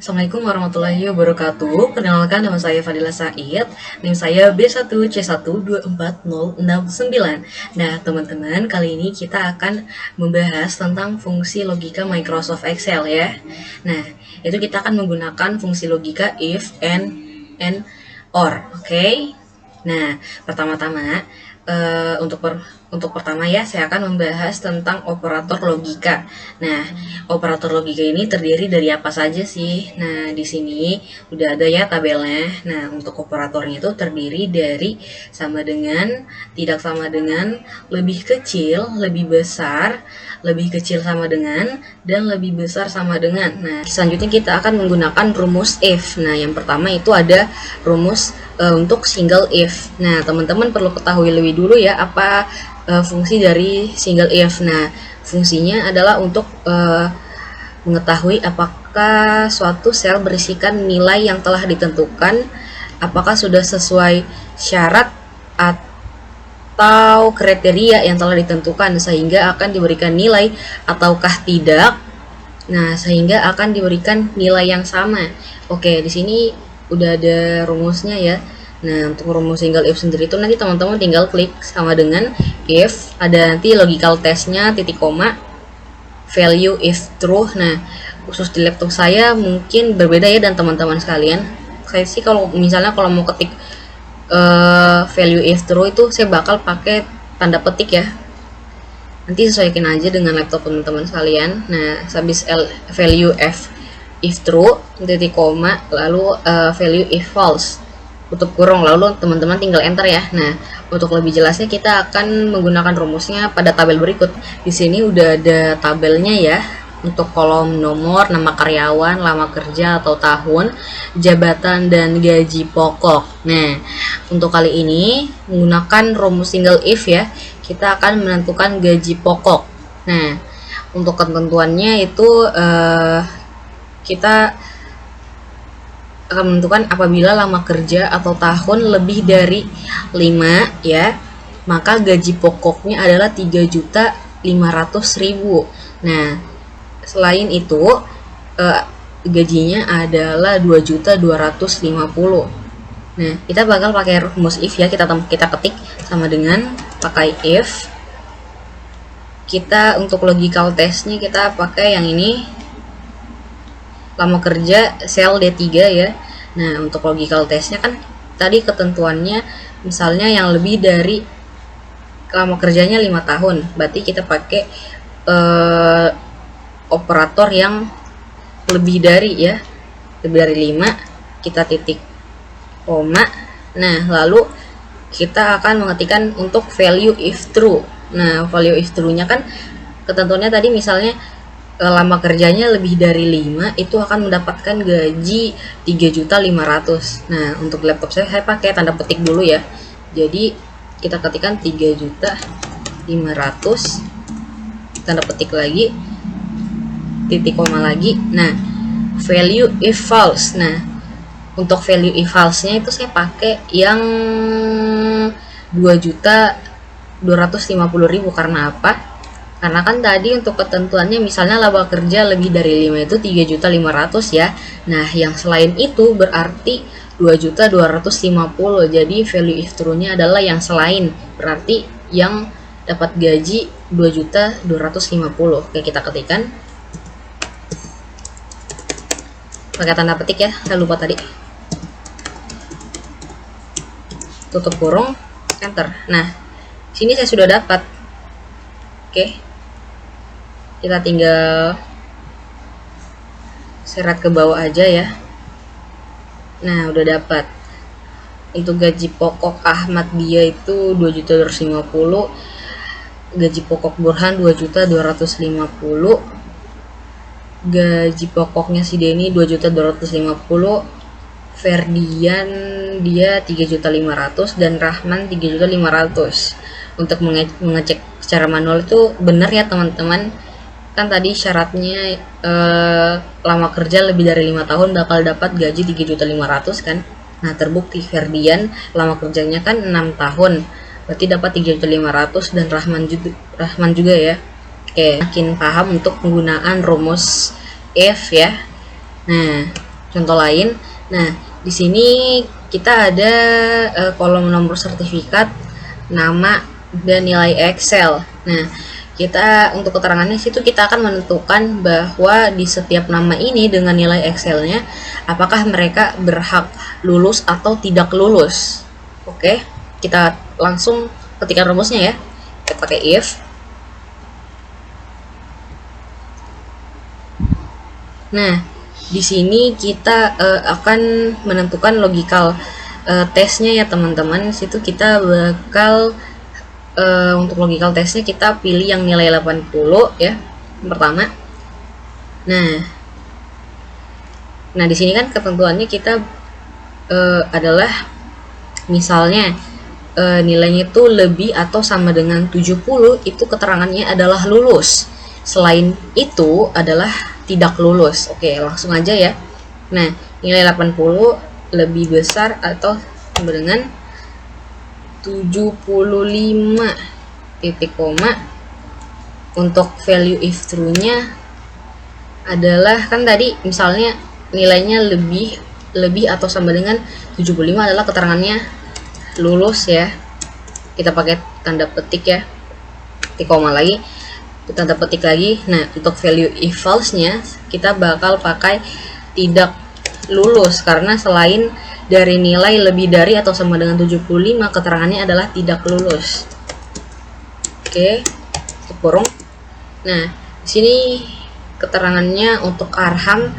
Assalamualaikum warahmatullahi wabarakatuh. Perkenalkan, nama saya Fadila Said. NIM saya B1C1240069. Nah, teman-teman, kali ini kita akan membahas tentang fungsi logika Microsoft Excel ya. Nah, itu kita akan menggunakan fungsi logika if, and or. Oke? Nah, pertama-tama untuk pertama ya, saya akan membahas tentang operator logika. Nah, operator logika ini terdiri dari apa saja sih? Nah, di sini udah ada ya tabelnya. Nah, untuk operatornya itu terdiri dari sama dengan, tidak sama dengan, lebih kecil, lebih besar, lebih kecil sama dengan, dan lebih besar sama dengan. Nah, selanjutnya kita akan menggunakan rumus if. Nah, yang pertama itu ada rumus untuk single if. Nah, teman-teman perlu ketahui lebih dulu ya apa fungsi dari single if. Nah, fungsinya adalah untuk mengetahui apakah suatu sel berisikan nilai yang telah ditentukan, apakah sudah sesuai syarat atau kriteria yang telah ditentukan sehingga akan diberikan nilai ataukah tidak. Nah, sehingga akan diberikan nilai yang sama. Oke, di sini udah ada rumusnya ya. Nah, untuk rumus single if sendiri itu nanti teman-teman tinggal klik sama dengan if, ada nanti logical testnya, titik koma, value if true. Nah, khusus di laptop saya mungkin berbeda ya dan teman-teman sekalian. Saya sih kalau misalnya kalau mau ketik value if true itu saya bakal pakai tanda petik ya. Nanti sesuaikan aja dengan laptop teman-teman sekalian. Nah, habis value if true, titik koma, lalu value if false, tutup kurung, lalu teman-teman tinggal enter ya. Nah, untuk lebih jelasnya kita akan menggunakan rumusnya pada tabel berikut. Di sini udah ada tabelnya ya. Untuk kolom nomor, nama karyawan, lama kerja atau tahun, jabatan, dan gaji pokok. Nah, untuk kali ini menggunakan rumus single if ya, kita akan menentukan gaji pokok. Nah, untuk ketentuannya itu kita akan menentukan apabila lama kerja atau tahun lebih dari 5 ya, maka gaji pokoknya adalah 3.500.000. Nah, selain itu gajinya adalah 2.250.000. Nah, kita bakal pakai rumus if ya, kita ketik sama dengan pakai if. Kita untuk logical testnya kita pakai yang ini, lama kerja sel D3 ya. Nah, untuk logical testnya kan tadi ketentuannya misalnya yang lebih dari lama kerjanya 5 tahun, berarti kita pakai operator yang lebih dari ya, lebih dari 5, kita titik koma. Nah, lalu kita akan mengetikkan untuk value if true. Nah, value if true nya kan ketentuannya tadi misalnya lama kerjanya lebih dari 5, itu akan mendapatkan gaji 3.500.000. Nah, untuk laptop saya pakai tanda petik dulu ya. Jadi kita ketikkan 3.500.000, tanda petik lagi, titik koma lagi. Nah, value if false. Nah, untuk value if false-nya itu saya pakai yang 2.250.000. Karena apa? Karena kan tadi untuk ketentuannya misalnya laba kerja lebih dari 5 itu 3.500.000 ya. Nah, yang selain itu berarti 2.250.000. Jadi value if true-nya adalah yang selain, berarti yang dapat gaji 2.250.000. Oke, kita ketikkan pakai tanda petik ya, saya lupa tadi, tutup kurung, enter. Nah, sini saya sudah dapat. Oke, kita tinggal seret ke bawah aja ya. Nah, udah dapat. Untuk gaji pokok Ahmad dia itu 2.250.000, gaji pokok Burhan 2.250.000, gaji pokoknya si Denny 2.250.000, Ferdian dia 3.500.000, dan Rahman 3.500.000. Untuk mengecek secara manual itu benar ya teman-teman. Kan tadi syaratnya lama kerja lebih dari 5 tahun bakal dapat gaji 3.500.000 kan. Nah, terbukti Ferdian lama kerjanya kan 6 tahun, berarti dapat 3.500.000, dan Rahman juga ya. Oke, makin paham untuk penggunaan rumus if ya. Nah, contoh lain. Nah, di sini kita ada kolom nomor sertifikat, nama, dan nilai Excel. Nah, kita untuk keterangannya situ kita akan menentukan bahwa di setiap nama ini dengan nilai Excelnya apakah mereka berhak lulus atau tidak lulus. Oke, kita langsung ketikkan rumusnya ya. Kita pakai if. Nah, di sini kita akan menentukan logical tesnya ya teman-teman. Situ kita bakal untuk logical testnya kita pilih yang nilai 80 ya, yang pertama. Nah di sini kan ketentuannya kita adalah misalnya nilainya itu lebih atau sama dengan 70, itu keterangannya adalah lulus. Selain itu adalah tidak lulus. Oke, langsung aja ya. Nah, nilai 80 lebih besar atau sama dengan 75 titik koma. Untuk value if true-nya adalah kan tadi misalnya nilainya lebih atau sama dengan 75 adalah keterangannya lulus ya. Kita pakai tanda petik ya, titik koma lagi, tanda petik lagi. Nah, untuk value if false-nya kita bakal pakai tidak lulus karena selain dari nilai lebih dari atau sama dengan 75, keterangannya adalah tidak lulus. Oke, kurung. Nah, di sini keterangannya untuk Arham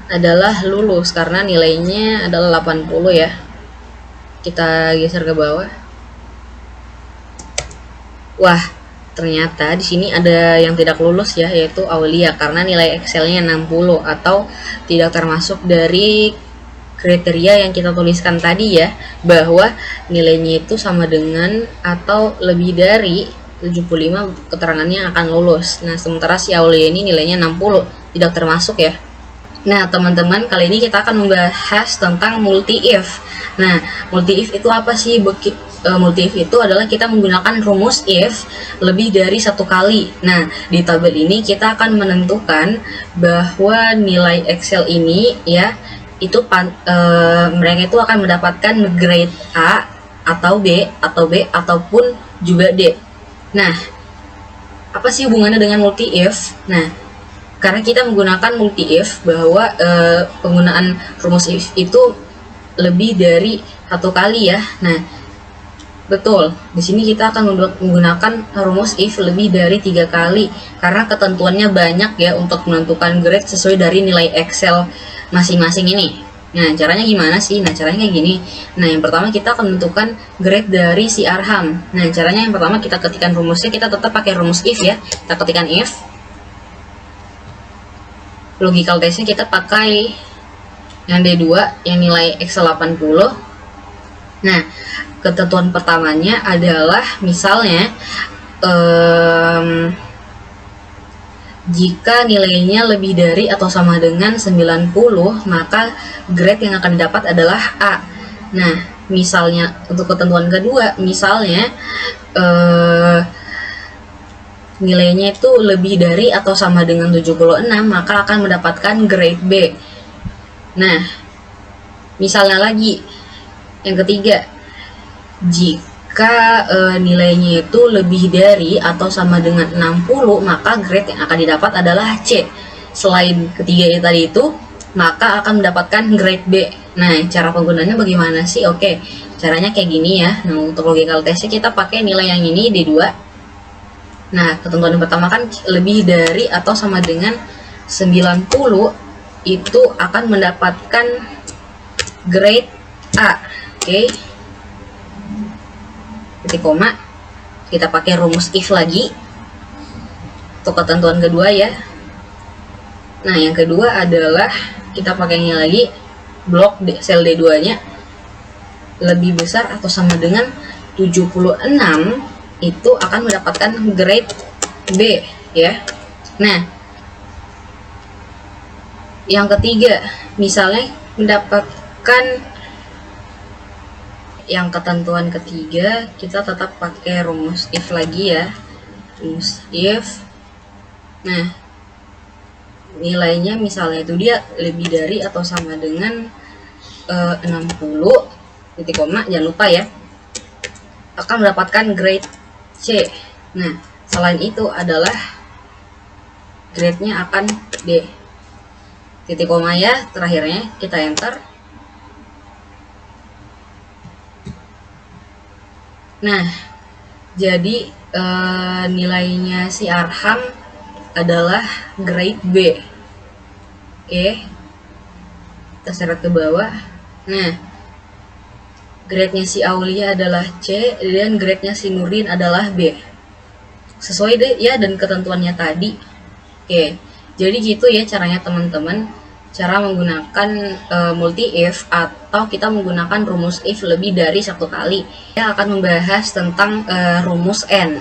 adalah lulus karena nilainya adalah 80 ya. Kita geser ke bawah. Wah, ternyata di sini ada yang tidak lulus ya, yaitu Aulia karena nilai Excelnya 60 atau tidak termasuk dari kriteria yang kita tuliskan tadi ya, bahwa nilainya itu sama dengan atau lebih dari 75, keterangannya akan lulus. Nah, sementara si Aulia ini nilainya 60, tidak termasuk ya. Nah, teman-teman, kali ini kita akan membahas tentang multi if. Nah, multi if itu apa sih? Multi if itu adalah kita menggunakan rumus if lebih dari satu kali. Nah, di tabel ini kita akan menentukan bahwa nilai Excel ini ya, itu mereka itu akan mendapatkan grade A atau B ataupun juga D. Nah, apa sih hubungannya dengan multi if? Nah, karena kita menggunakan multi if bahwa penggunaan rumus if itu lebih dari satu kali ya. Nah, betul, di sini kita akan menggunakan rumus if lebih dari 3 kali karena ketentuannya banyak ya untuk menentukan grade sesuai dari nilai Excel masing-masing ini. Nah, caranya gimana sih? Nah, caranya kayak gini. Nah, yang pertama kita akan menentukan grade dari si Arham. Nah, caranya yang pertama kita ketikkan rumusnya, kita tetap pakai rumus if ya. Kita ketikkan if. Logical testnya kita pakai yang D2 yang nilai Excel 80. Nah, ketentuan pertamanya adalah misalnya jika nilainya lebih dari atau sama dengan 90, maka grade yang akan didapat adalah A. Nah, misalnya untuk ketentuan kedua, misalnya nilainya itu lebih dari atau sama dengan 76, maka akan mendapatkan grade B. Nah, misalnya lagi yang ketiga, jika nilainya itu lebih dari atau sama dengan 60, maka grade yang akan didapat adalah C. Selain ketiga tadi itu, maka akan mendapatkan grade B. Nah, cara penggunaannya bagaimana sih? Oke, caranya kayak gini ya. Nah, untuk logical testnya kita pakai nilai yang ini D2. Nah, ketentuan yang pertama kan lebih dari atau sama dengan 90 itu akan mendapatkan grade A. Oke. Titik koma, kita pakai rumus if lagi untuk ketentuan kedua ya. Nah, yang kedua adalah kita pakainya lagi blok sel D2 nya lebih besar atau sama dengan 76, itu akan mendapatkan grade B ya. Nah, yang ketiga misalnya mendapatkan yang ketentuan ketiga, kita tetap pakai rumus if lagi ya, rumus if. Nah, nilainya misalnya itu dia lebih dari atau sama dengan 60 titik koma, jangan lupa ya, akan mendapatkan grade C. Nah, selain itu adalah grade-nya akan D. Titik koma ya, terakhirnya kita enter. Nah, jadi nilainya si Arham adalah grade B. Oke, kita seret ke bawah. Nah, grade-nya si Aulia adalah C dan grade-nya si Nurdin adalah B. Sesuai deh ya dan ketentuannya tadi. Oke, jadi gitu ya caranya teman-teman. Cara menggunakan multi if atau kita menggunakan rumus if lebih dari satu kali. Kita akan membahas tentang rumus n.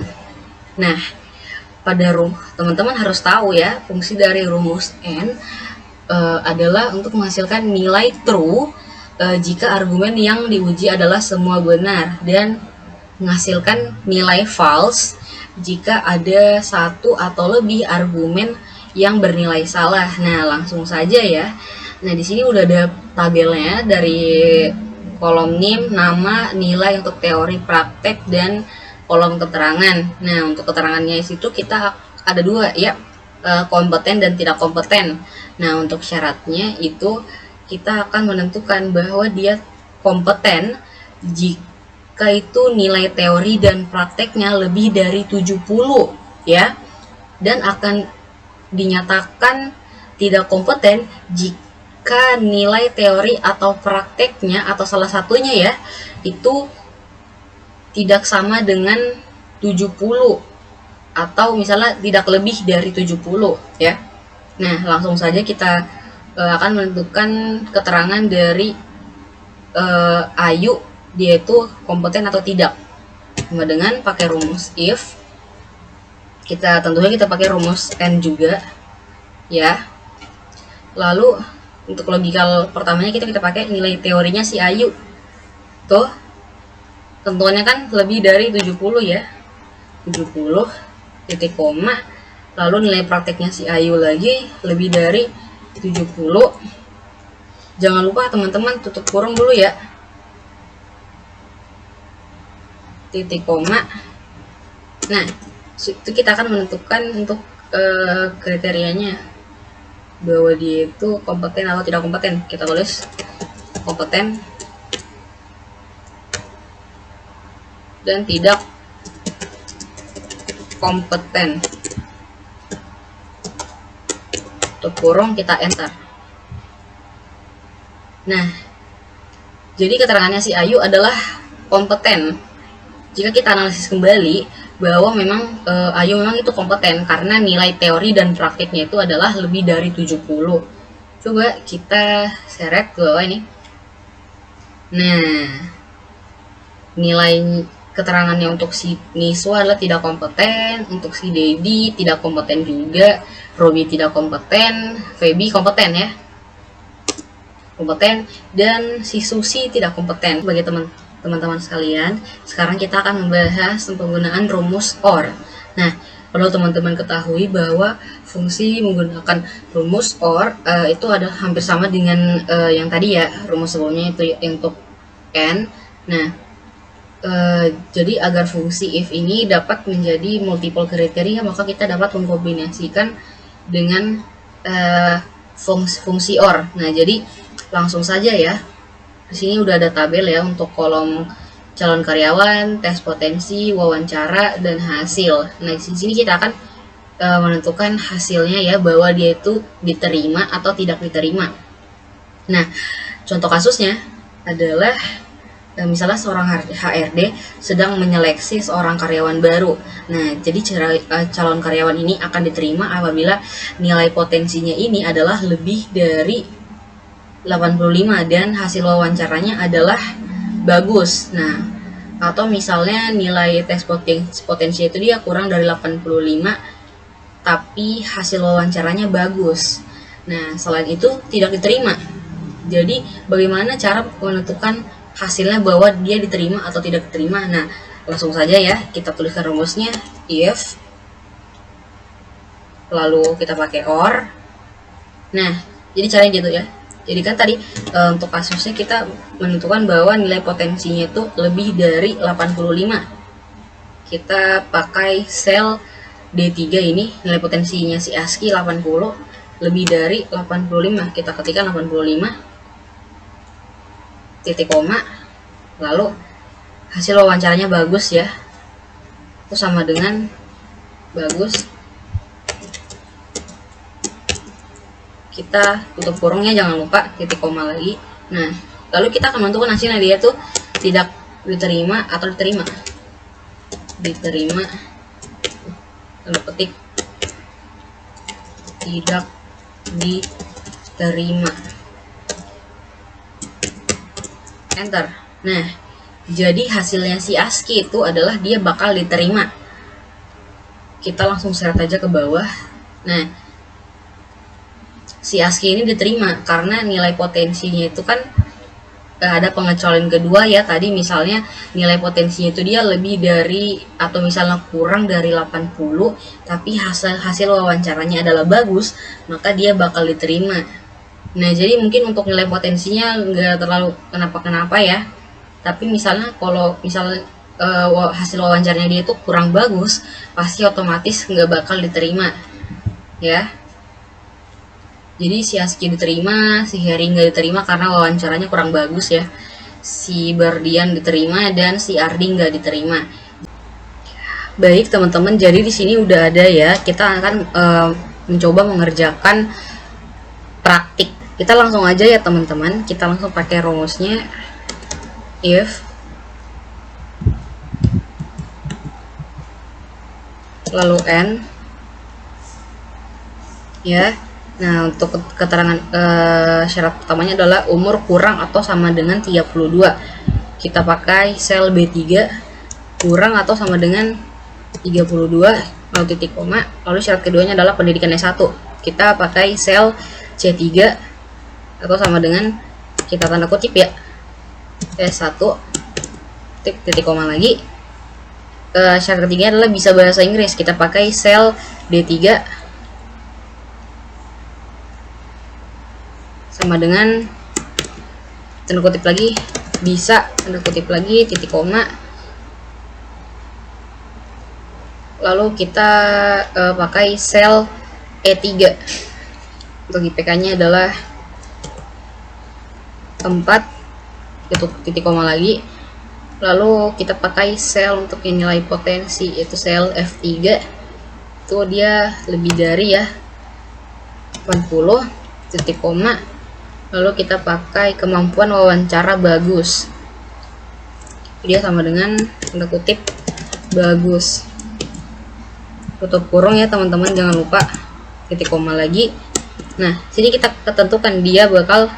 Nah, pada teman-teman harus tahu ya, fungsi dari rumus n adalah untuk menghasilkan nilai true jika argumen yang diuji adalah semua benar, dan menghasilkan nilai false jika ada satu atau lebih argumen yang bernilai salah. Nah, langsung saja ya. Nah, di sini udah ada tabelnya dari kolom NIM, nama, nilai untuk teori, praktek, dan kolom keterangan. Nah, untuk keterangannya itu kita ada dua ya, kompeten dan tidak kompeten. Nah, untuk syaratnya itu kita akan menentukan bahwa dia kompeten jika itu nilai teori dan prakteknya lebih dari 70 ya, dan akan dinyatakan tidak kompeten jika nilai teori atau prakteknya atau salah satunya ya itu tidak sama dengan 70 atau misalnya tidak lebih dari 70 ya. Nah, langsung saja kita akan menentukan keterangan dari Ayu, dia itu kompeten atau tidak. Sama dengan pakai rumus if. Kita tentunya kita pakai rumus n juga ya. Lalu untuk logikal pertamanya kita pakai nilai teorinya si Ayu. Tuh, tentuannya kan lebih dari 70 ya. 70 titik koma. Lalu nilai prakteknya si Ayu lagi lebih dari 70. Jangan lupa teman-teman tutup kurung dulu ya. Titik koma. Nah, itu kita akan menentukan untuk kriterianya bahwa dia itu kompeten atau tidak kompeten. Kita tulis kompeten dan tidak kompeten. Tutup kurung, kita enter. Nah, jadi keterangannya si Ayu adalah kompeten. Jika kita analisis kembali bahwa memang Ayu memang itu kompeten karena nilai teori dan praktiknya itu adalah lebih dari 70. Coba kita seret ke bawah ini. Nah, nilai keterangannya untuk si Niswa adalah tidak kompeten, untuk si Dedi tidak kompeten juga, Robi tidak kompeten, Feby kompeten ya, kompeten, dan si Susi tidak kompeten. Bagi teman-teman sekalian, sekarang kita akan membahas penggunaan rumus OR. Nah, perlu teman-teman ketahui bahwa fungsi menggunakan rumus OR itu adalah hampir sama dengan yang tadi ya, rumus sebelumnya itu untuk n. Nah, jadi agar fungsi if ini dapat menjadi multiple kriteria, maka kita dapat mengkombinasikan dengan fungsi OR. Nah, jadi langsung saja ya. Di sini udah ada tabel ya untuk kolom calon karyawan, tes potensi, wawancara, dan hasil. Nah, di sini kita akan menentukan hasilnya ya, bahwa dia itu diterima atau tidak diterima. Nah, contoh kasusnya adalah misalnya seorang HRD sedang menyeleksi seorang karyawan baru. Nah, jadi calon karyawan ini akan diterima apabila nilai potensinya ini adalah lebih dari 85 dan hasil wawancaranya adalah bagus. Nah, atau misalnya nilai tes potensi itu dia kurang dari 85 tapi hasil wawancaranya bagus. Nah, selain itu tidak diterima. Jadi, bagaimana cara menentukan hasilnya bahwa dia diterima atau tidak diterima? Nah, langsung saja ya, kita tuliskan rumusnya if, lalu kita pakai OR. Nah, jadi caranya gitu ya. Jadi kan tadi untuk kasusnya kita menentukan bahwa nilai potensinya itu lebih dari 85. Kita pakai sel D3 ini, nilai potensinya si ASCII 80, lebih dari 85. Kita ketikkan 85, titik koma, lalu hasil wawancaranya bagus ya. Itu sama dengan bagus. Kita tutup kurungnya, jangan lupa titik koma lagi. Nah, lalu kita akan menentukan hasilnya, dia tuh tidak diterima atau diterima. Diterima, tanda petik, tidak diterima, enter. Nah, jadi hasilnya si ASCII itu adalah dia bakal diterima. Kita langsung seret aja ke bawah. Nah, si ASCII ini diterima karena nilai potensinya itu kan ada pengecualian kedua ya. Tadi misalnya nilai potensinya itu dia lebih dari atau misalnya kurang dari 80, tapi hasil wawancaranya adalah bagus, maka dia bakal diterima. Nah, jadi mungkin untuk nilai potensinya nggak terlalu kenapa-kenapa ya, tapi misalnya kalau misalnya hasil wawancaranya dia itu kurang bagus, pasti otomatis nggak bakal diterima ya. Jadi si ASCII diterima, si Harry nggak diterima karena wawancaranya kurang bagus ya. Si Bardian diterima dan si Ardi nggak diterima. Baik teman-teman, jadi di sini udah ada ya. Kita akan mencoba mengerjakan praktik. Kita langsung aja ya teman-teman. Kita langsung pakai rumusnya. If lalu n ya. Nah, untuk keterangan syarat pertamanya adalah umur kurang atau sama dengan 32. Kita pakai sel B3 kurang atau sama dengan 32 lalu titik koma. Lalu syarat keduanya adalah pendidikan S1. Kita pakai sel C3 atau sama dengan, kita tanda kutip ya, S1 titik koma lagi. Syarat ketiga adalah bisa bahasa Inggris. Kita pakai sel D3 sama dengan tanda kutip lagi, bisa tanda kutip lagi, titik koma. Lalu kita pakai sel E3. Untuk IPK-nya adalah 4, itu titik koma lagi. Lalu kita pakai sel untuk nilai potensi, yaitu sel F3. Itu dia lebih dari ya 80, titik koma. Lalu kita pakai kemampuan wawancara bagus, dia sama dengan tanda kutip bagus, tutup kurung ya teman-teman, jangan lupa titik koma lagi. Nah, sini kita ketentukan dia bakal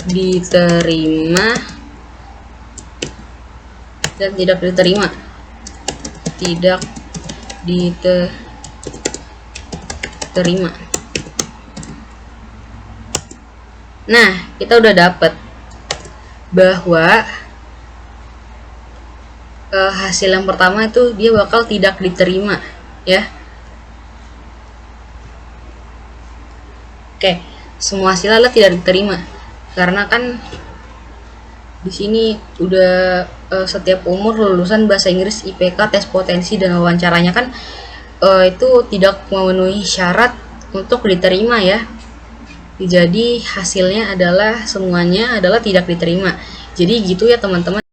diterima dan tidak diterima. Tidak diterima. Nah, kita udah dapet bahwa hasil yang pertama itu dia bakal tidak diterima ya. Oke, semua hasilnya adalah tidak diterima karena kan di sini udah setiap umur lulusan bahasa Inggris, IPK, tes potensi dan wawancaranya kan itu tidak memenuhi syarat untuk diterima ya. Jadi hasilnya adalah semuanya adalah tidak diterima. Jadi gitu ya teman-teman.